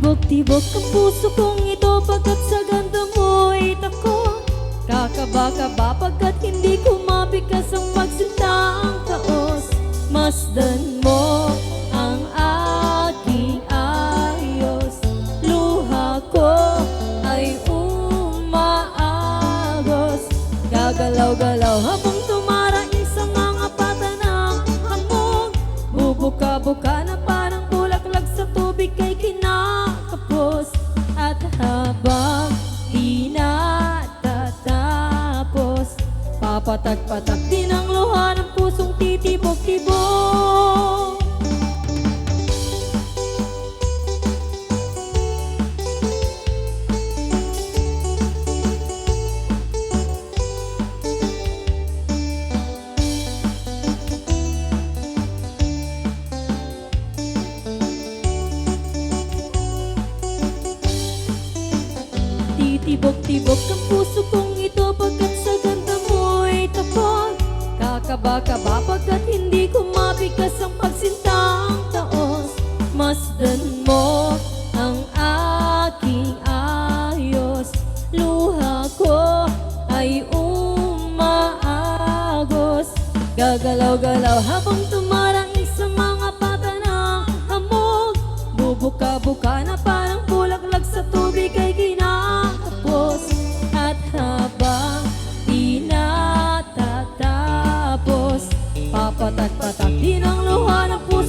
Tibok-tibok ang puso kong ito pagkat sa ganda mo'y takot. Kakaba-kaba pagkat hindi ko mabigas ang pagsintang taos. Masdan mo ang aking ayos, luha ko ay umaagos. Gagalaw-galaw habang tumaraing sa mga pata ng hamog. Bubuka-buka na parang bulaklak sa tubig kay kinakapos. At habang di natatapos, papatak-patak din ang luha ng pusong titibok-tibok. Tibok-tibok ang puso kong ito pagkat sa ganda mo'y takot. Kakaba-kaba pagkat hindi ko mabigas ang pagsintang taos. Masdan mo ang aking ayos, luha ko ay umaagos. Gagalaw-galaw habang tumarangis sa mga pata ng hamog. Bubuka-buka na parang bulaklak sa tubig ay kinakapos. At habang di natatapos, papatak-patak din ang luha ng puso